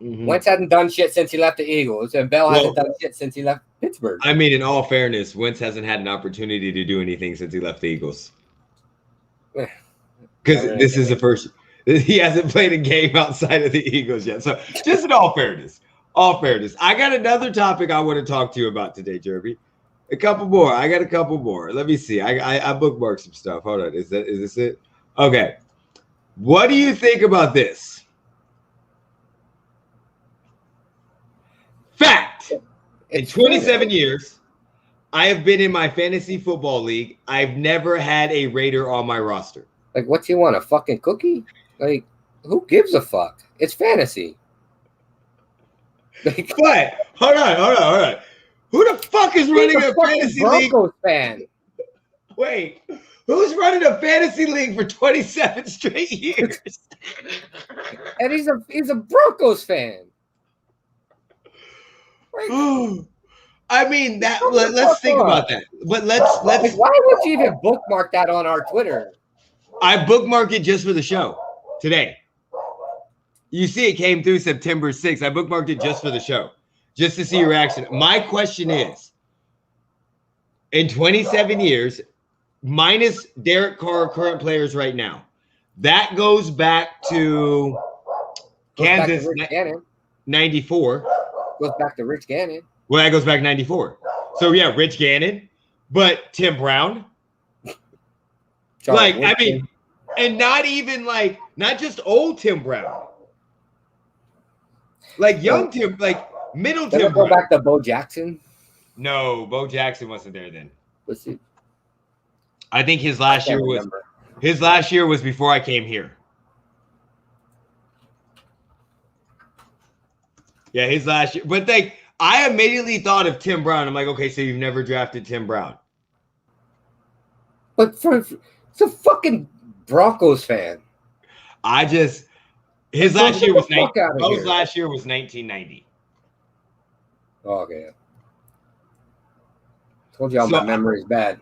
Wentz hasn't done shit since he left the Eagles, and Bell hasn't done shit since he left Pittsburgh. I mean, in all fairness, Wentz hasn't had an opportunity to do anything since he left the Eagles. Because this is the first. He hasn't played a game outside of the Eagles yet. So just in all fairness, I got another topic I want to talk to you about today, Jerby. A couple more. I got a couple more. Let me see. I bookmarked some stuff. Hold on. Is this it? Okay. What do you think about this? Fact. In 27 years, I have been in my fantasy football league. I've never had a Raider on my roster. Like, what you want, a fucking cookie? Like, who gives a fuck? It's fantasy. Like, what? Hold on. Who the fuck is running a fantasy Broncos league? Fan. Wait, who's running a fantasy league for 27 straight years? And he's a Broncos fan. I mean, let's think about that. But let's. Like, why would you even bookmark that on our Twitter? I bookmarked it just for the show today. You see, it came through September 6th. I bookmarked it just for the show, just to see your reaction. My question is, in 27 years, minus Derek Carr, current players right now, that goes back to Kansas, 94. Goes back to Rich Gannon. Well, that goes back 94. So, yeah, Rich Gannon, but Tim Brown. Like, I mean, and not even like, not just old Tim Brown. Like young Tim, like middle Tim Brown. Go back to Bo Jackson. No, Bo Jackson wasn't there then. Let's see. I think his last year was before I came here. Yeah, his last year. But like, I immediately thought of Tim Brown. I'm like, okay, so you've never drafted Tim Brown. But it's a fucking Broncos fan. His last year was 1990. Oh, okay. Told y'all my memory is bad.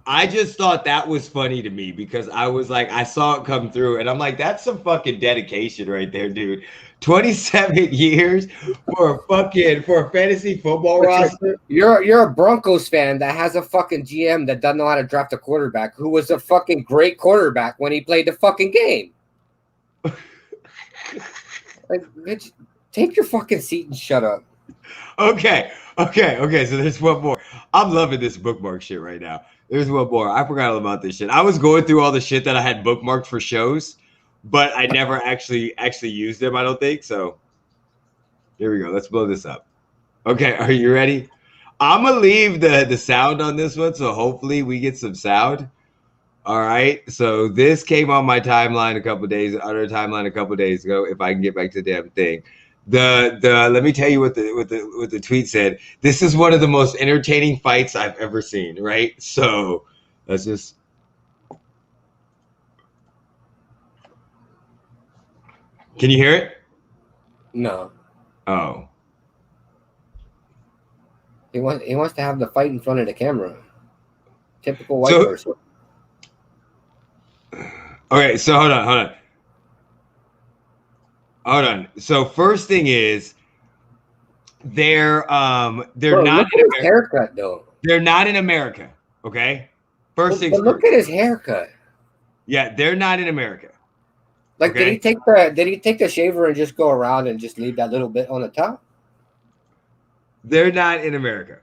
I just thought that was funny to me because I was like, I saw it come through and I'm like, that's some fucking dedication right there, dude. 27 years for a fantasy football roster. You're a Broncos fan that has a fucking GM that doesn't know how to draft a quarterback who was a fucking great quarterback when he played the fucking game. Like, bitch, take your fucking seat and shut up. Okay. So there's one more. I'm loving this bookmark shit right now. There's one more. I forgot all about this shit. I was going through all the shit that I had bookmarked for shows, but I never actually used them, I don't think. So here we go. Let's blow this up. Okay, are you ready? I'm going to leave the sound on this one, so hopefully we get some sound. All right. So this came on my timeline a couple days ago. If I can get back to the damn thing. Let me tell you what the tweet said. This is one of the most entertaining fights I've ever seen, right? So let's just Can you hear it? No. Oh. He wants to have the fight in front of the camera. Typical white person. Okay, so hold on. So first thing is they're not in America. Haircut though. They're not in America. Okay. First thing. Look at his haircut. Yeah, they're not in America. Like, okay. Did he take the shaver and just go around and just leave that little bit on the top? They're not in America.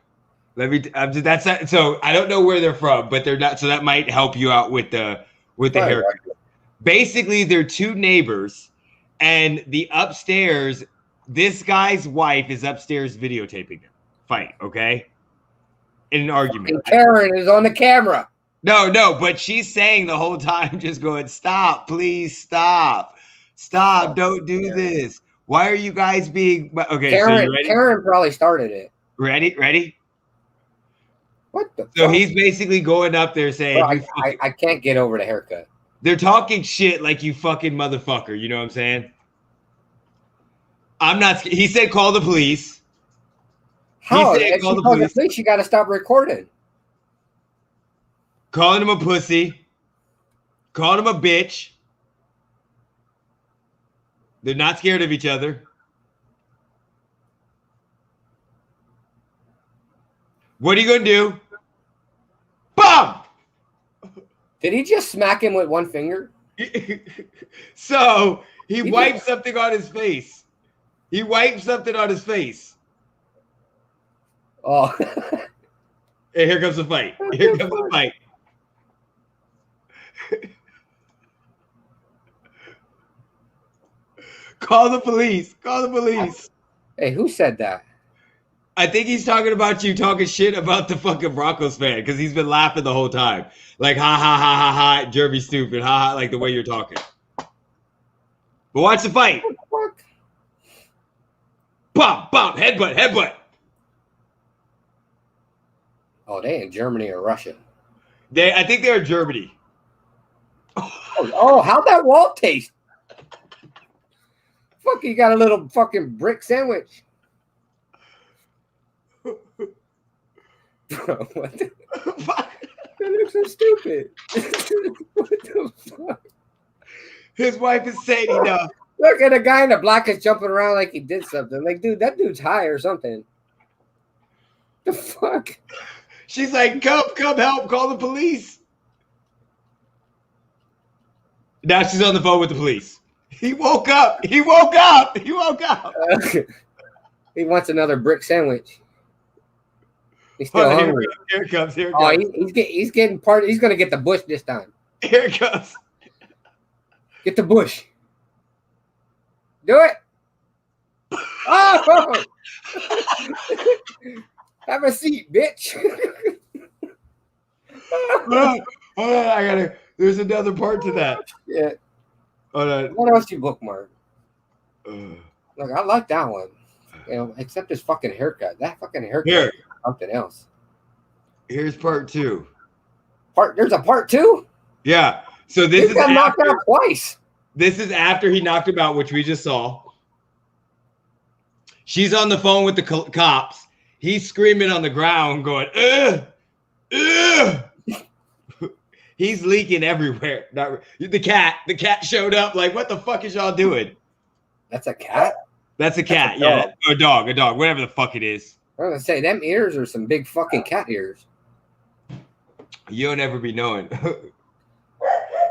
That's not, so I don't know where they're from, but they're not. So that might help you out with the haircut. Right. Basically, they're two neighbors, and the upstairs, this guy's wife is upstairs videotaping them fight. Okay, in an argument. And Karen is on the camera. No, but she's saying the whole time, just going, "Stop, please, stop, don't do this. Why are you guys being okay?" Karen, so you ready? Karen probably started it. Ready? What the? So fuck? He's basically going up there saying, Bro, I can't get over the haircut. They're talking shit like you fucking motherfucker. You know what I'm saying? I'm not. He said, call the police. How? He said, If call she the calls the police. police, you got to stop recording. Calling him a pussy. Calling him a bitch. They're not scared of each other. What are you going to do? Boom! Did he just smack him with one finger? So he wiped something on his face. He wiped something on his face. Oh. And here comes the fight. Here comes the fight. Call the police. Call the police. Hey, who said that? I think he's talking about you talking shit about the fucking Broncos fan because he's been laughing the whole time. Like, ha, ha, ha, ha, ha, Jeremy stupid. Ha, ha, like the way you're talking. But watch the fight. Bop, bop, headbutt, headbutt. Oh, they in Germany or Russia? I think they're in Germany. Oh, how'd that wall taste? Fuck, you got a little fucking brick sandwich. Bro, what the fuck? That looks so stupid. What the fuck? His wife is saying enough. Look at the guy in the black is jumping around like he did something. Like, dude, that dude's high or something. The fuck? She's like, come help, call the police. Now she's on the phone with the police. He woke up. He woke up. He woke up. He wants another brick sandwich. He's still hungry. Here it comes. Here it Oh, comes. he's getting part. He's gonna get the bush this time. Here it comes. Get the bush. Do it. Oh! Have a seat, bitch. Hold on, there's another part to that. Yeah. Hold on. What else you bookmark? Look, I like that one. You know, except his fucking haircut. That fucking haircut Here. is something else. Here's part 2. There's a part 2? Yeah. So this is got knocked after, out twice. This is after he knocked him out, which we just saw. She's on the phone with the cops. He's screaming on the ground, going, ugh, ugh. He's leaking everywhere. The cat showed up. Like, what the fuck is y'all doing? That's a cat? That's a cat, yeah. Or a dog, whatever the fuck it is. I was gonna say, them ears are some big fucking cat ears. You'll never be knowing.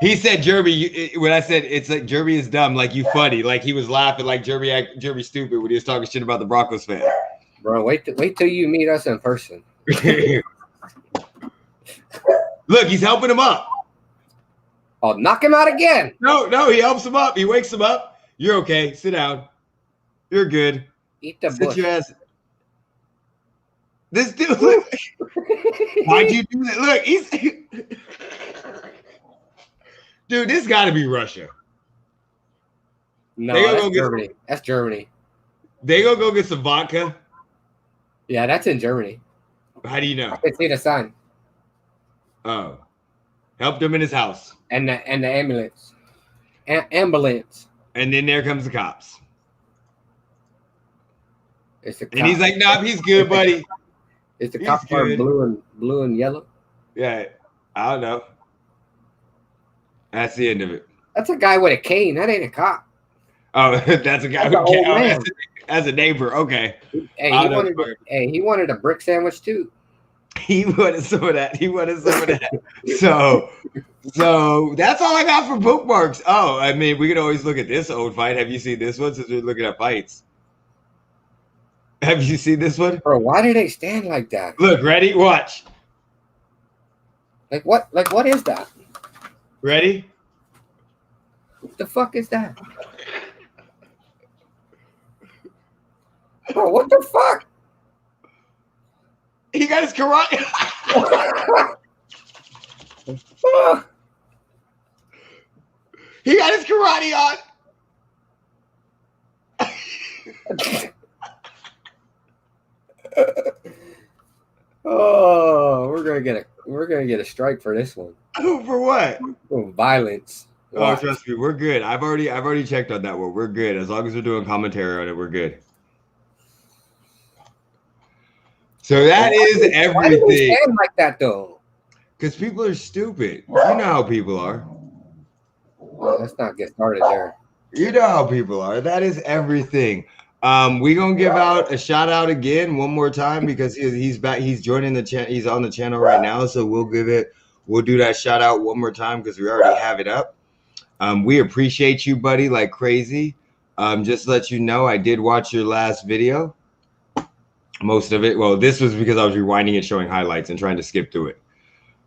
He said Jeremy, when I said it's like Jeremy is dumb, like you funny, like he was laughing like Jeremy stupid when he was talking shit about the Broncos fan. Bro, wait till you meet us in person. Look, he's helping him up. Oh, knock him out again. No, he helps him up. He wakes him up. You're okay. Sit down. You're good. Eat the Sit bush. your ass. This dude, look. Why'd you do that? Look, he's dude, this gotta be Russia. No, that's Germany. That's Germany. They gonna go get some vodka. Yeah, that's in Germany. How do you know? I can see the sign. Oh. Helped him in his house. And the ambulance. Ambulance. And then there comes the cops. It's a cop. And he's like, nah, he's good, buddy. Is the cop car blue and yellow? Yeah, I don't know. That's the end of it. That's a guy with a cane. That ain't a cop. Oh, that's a guy That's who an old man. as a neighbor. Okay. Hey, he wanted a brick sandwich too. He wanted some of that. So that's all I got for bookmarks. Oh, I mean, we could always look at this old fight. Have you seen this one since we're looking at fights? Have you seen this one? Bro, why do they stand like that? Look, ready? Watch. Like what is that? Ready? What the fuck is that? Bro, what the fuck? He got his karate. He got his karate on. Oh, we're gonna get a strike for this one. For what? For violence. Oh, trust me, we're good. I've already checked on that one. We're good. As long as we're doing commentary on it, we're good. So that is Why do we everything. stand like that though? Because people are stupid. You know how people are. Well, let's not get started there. You know how people are. That is everything. We're gonna give out a shout out again one more time because he's back. He's joining the channel. He's on the channel right now. So we'll do that shout out one more time because we already have it up. We appreciate you, buddy, like crazy. Just to let you know, I did watch your last video. Most of it. Well, this was because I was rewinding it, showing highlights and trying to skip through it.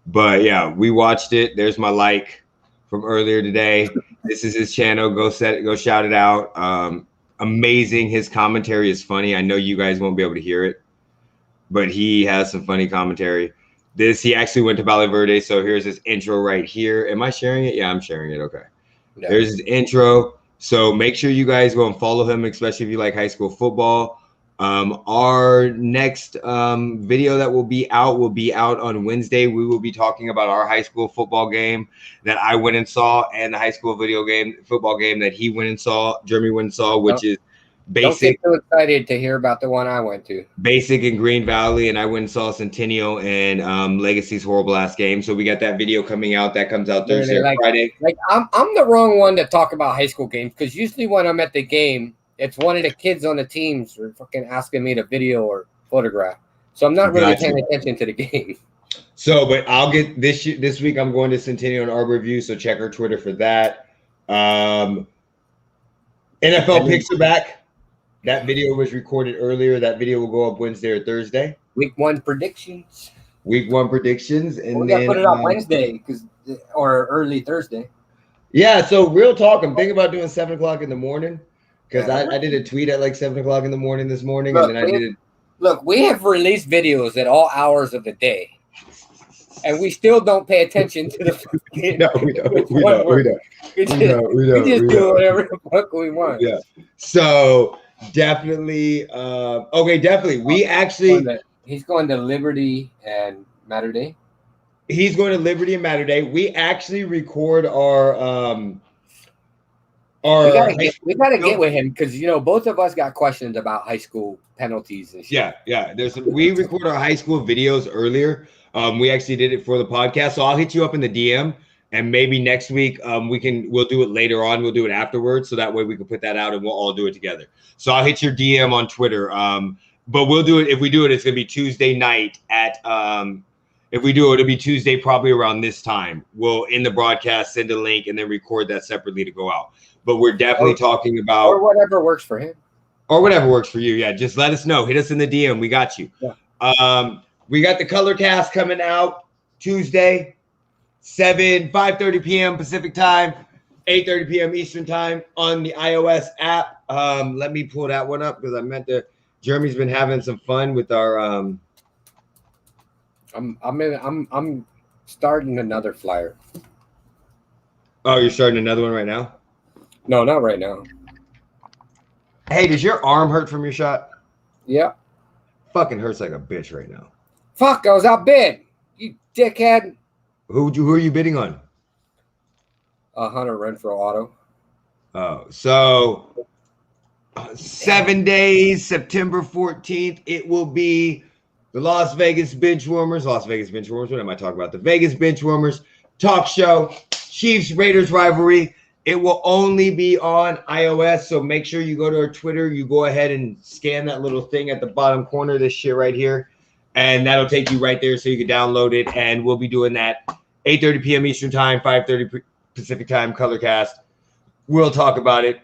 But yeah, we watched it. There's my like from earlier today. This is his channel. Go shout it out. Amazing. His commentary is funny. I know you guys won't be able to hear it, but he has some funny commentary. He actually went to Valley Verde. So here's his intro right here. Am I sharing it? Yeah, I'm sharing it. Okay. Yeah. There's his intro. So make sure you guys go and follow him, especially if you like high school football. Our next video that will be out on Wednesday. We will be talking about our high school football game that I went and saw, and the high school football game that he went and saw, Jeremy went and saw, which is basic. Don't get so excited to hear about the one I went to. Basic in Green Valley, and I went and saw Centennial and Legacy's horrible ass game. So we got that video coming out. That comes out Thursday or Friday. Like I'm the wrong one to talk about high school games because usually when I'm at the game, it's one of the kids on the teams are fucking asking me to video or photograph. So I'm not really paying attention to the game. So, but I'll get this week. I'm going to Centennial and Arborview, so check our Twitter for that. NFL picks are back. That video was recorded earlier. That video will go up Wednesday or Thursday. Week 1 predictions. And we gotta put it up Wednesday or early Thursday. Yeah. So real talk. I'm thinking about doing 7 o'clock in the morning. Because I did a tweet at like 7 o'clock in the morning this morning, and then I did it. Look, we have released videos at all hours of the day, and we still don't pay attention to the fucking. No, we don't. We don't. We just do whatever the fuck we want. Yeah. So definitely, okay, definitely. We actually. He's going to Liberty and Mater Dei. He's going to Liberty and Mater Dei. We actually record our. We gotta get with him because both of us got questions about high school penalties and shit. Yeah. We record our high school videos earlier. We actually did it for the podcast, so I'll hit you up in the DM, and maybe next week we'll do it later on. We'll do it afterwards, so that way we can put that out and we'll all do it together. So I'll hit your DM on Twitter. But we'll do it. If we do it, it's gonna be Tuesday night at. If we do it, it'll be Tuesday, probably around this time. We'll end the broadcast, send a link, and then record that separately to go out. But we're definitely talking about or whatever works for him, or whatever works for you. Yeah, just let us know. Hit us in the DM. We got you. Yeah. We got the color cast coming out Tuesday, 5:30 p.m. Pacific time, 8:30 p.m. Eastern time on the iOS app. Let me pull that one up because I meant to. Jeremy's been having some fun with our. I'm starting another flyer. Oh, you're starting another one right now? No, not right now. Hey, does your arm hurt from your shot? Yeah. Fucking hurts like a bitch right now. Fuck, I was outbid. You dickhead. Who are you bidding on? Hunter Renfro Auto. Oh, so 7 days, September 14th, it will be the Las Vegas Benchwarmers. What am I talking about? The Vegas Benchwarmers talk show, Chiefs Raiders rivalry. It will only be on iOS, so make sure you go to our Twitter. You go ahead and scan that little thing at the bottom corner of this shit right here, and that'll take you right there so you can download it. And we'll be doing that 8:30 p.m. Eastern time, 5:30 Pacific time, colorcast. We'll talk about it.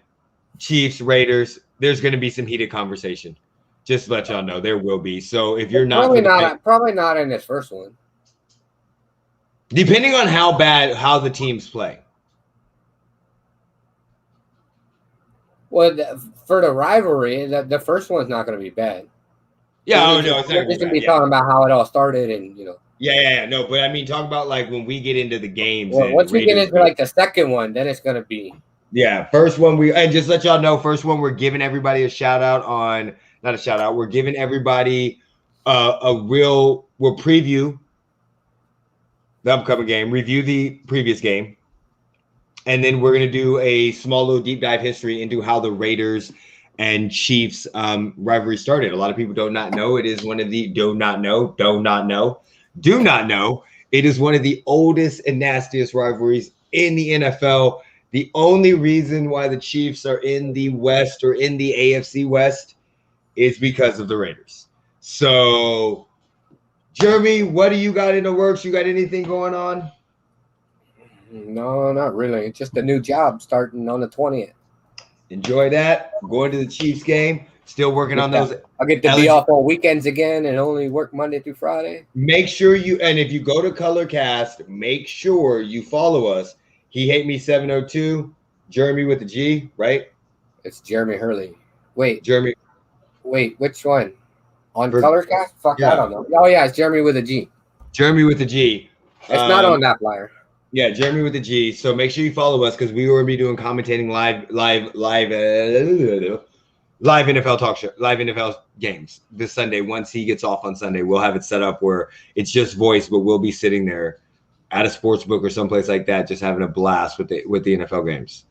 Chiefs, Raiders. There's going to be some heated conversation. Just to let y'all know, there will be. So if you're not probably not in this first one, depending on how the teams play. Well, for the rivalry, the first one's not going to be bad. Yeah, it's not going to be talking about how it all started, and Yeah. No, but I mean, talk about like when we get into the games. Well, once we get into like the second one, then it's going to be. Yeah, first one and just let y'all know, first one we're giving everybody a shout out on. Not a shout out. We're giving everybody we'll preview the upcoming game, review the previous game. And then we're going to do a small little deep dive history into how the Raiders and Chiefs rivalry started. A lot of people do not know. It is one of the do not know. It is one of the oldest and nastiest rivalries in the NFL. The only reason why the Chiefs are in the West or in the AFC West is because of the Raiders. So, Jeremy, what do you got in the works? You got anything going on? No, not really. It's just a new job starting on the 20th. Enjoy that. I'm going to the Chiefs game. Still working on those. I'll get to be off on weekends again and only work Monday through Friday. Make sure you, and if you go to Colorcast, make sure you follow us. He Hate Me 702, Jeremy with the G, right? It's Jeremy Hurley. Wait, Jeremy. Wait, which one? On Colorcast? Fuck, yeah. I don't know. Oh, yeah, it's Jeremy with a G. Jeremy with the G. It's not on that flyer. Yeah, Jeremy with the G. So make sure you follow us because we will be doing commentating live NFL talk show, live NFL games this Sunday. Once he gets off on Sunday, we'll have it set up where it's just voice, but we'll be sitting there at a sports book or someplace like that, just having a blast with the NFL games.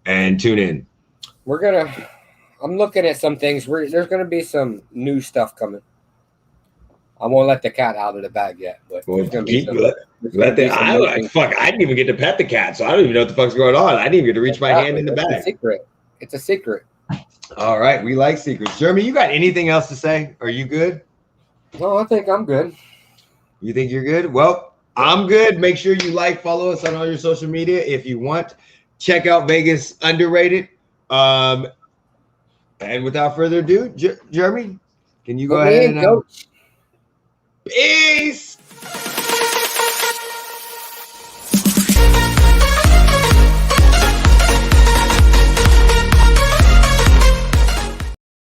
And tune in. I'm looking at some things. There's gonna be some new stuff coming. I won't let the cat out of the bag yet, but there's gonna be some. I didn't even get to pet the cat, so I don't even know what the fuck's going on. I didn't even get to reach my hand in the bag. It's a secret. All right, we like secrets. Jeremy, you got anything else to say? Are you good? No, I think I'm good. You think you're good? Well, I'm good. Make sure you follow us on all your social media if you want. Check out Vegas Underrated. And without further ado, Jeremy, can you go ahead and Coach. Peace.